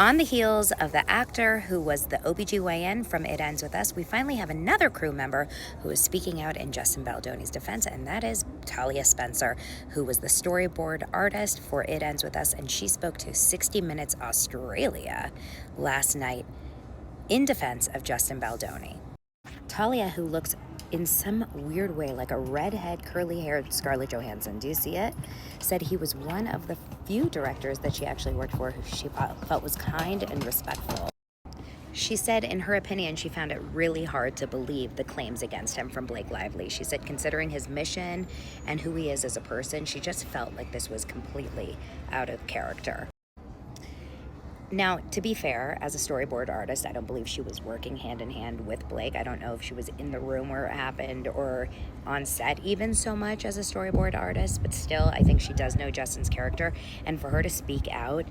On the heels of the actor who was the OBGYN from It Ends With Us, we finally have another crew member who is speaking out in Justin Baldoni's defense, and that is Talia Spencer, who was the storyboard artist for It Ends With Us, and she spoke to 60 Minutes Australia last night in defense of Justin Baldoni. Talia, who looks in some weird way like a redhead, curly-haired Scarlett Johansson, do you see it? Said he was one of the few directors that she actually worked for who she felt was kind and respectful. She said, in her opinion, she found it really hard to believe the claims against him from Blake Lively. She said, considering his mission and who he is as a person, she just felt like this was completely out of character. Now, to be fair, as a storyboard artist, I don't believe she was working hand in hand with Blake. I don't know if she was in the room where it happened or on set even so much as a storyboard artist, but still, I think she does know Justin's character. And for her to speak out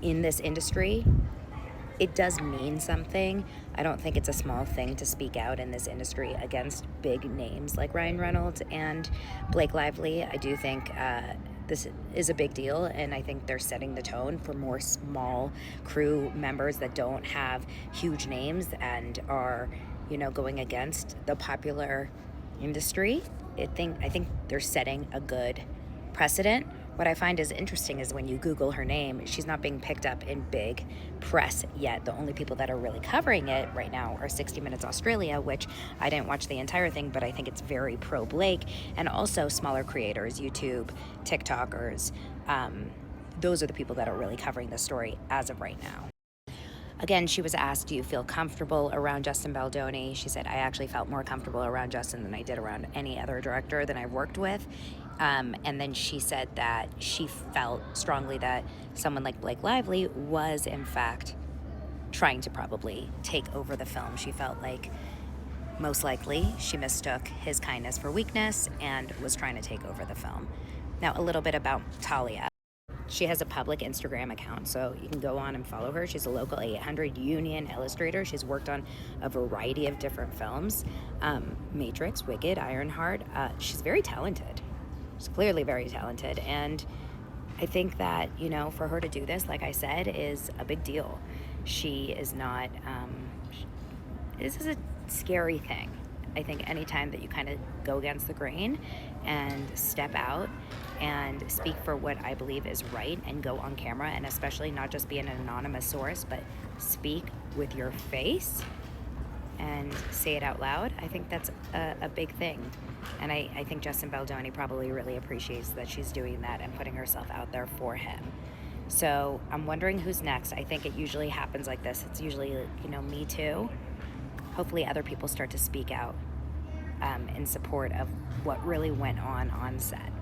in this industry, it does mean something. I don't think it's a small thing to speak out in this industry against big names like Ryan Reynolds and Blake Lively. I do think this is a big deal, and I think they're setting the tone for more small crew members that don't have huge names and are, going against the popular industry. I think they're setting a good precedent. What I find is interesting is when you Google her name, she's not being picked up in big press yet. The only people that are really covering it right now are 60 Minutes Australia, which I didn't watch the entire thing, but I think it's very pro-Blake, and also smaller creators, YouTube, TikTokers. Those are the people that are really covering the story as of right now. Again, she was asked, do you feel comfortable around Justin Baldoni? She said, I actually felt more comfortable around Justin than I did around any other director that I've worked with. And then she said that she felt strongly that someone like Blake Lively was, in fact, trying to probably take over the film. She felt like most likely she mistook his kindness for weakness and was trying to take over the film. Now, a little bit about Talia. She has a public Instagram account, so you can go on and follow her. She's a local 800 union illustrator. She's worked on a variety of different films, Matrix, Wicked, Ironheart. She's very talented. She's clearly very talented, and I think that, for her to do this, like I said, is a big deal. She is not, this is a scary thing. I think anytime that you kind of go against the grain and step out and speak for what I believe is right and go on camera, and especially not just be an anonymous source, but speak with your face and say it out loud, I think that's a big thing. And I think Justin Baldoni probably really appreciates that she's doing that and putting herself out there for him. So I'm wondering who's next. I think it usually happens like this. It's usually, Me Too. Hopefully other people start to speak out in support of what really went on set.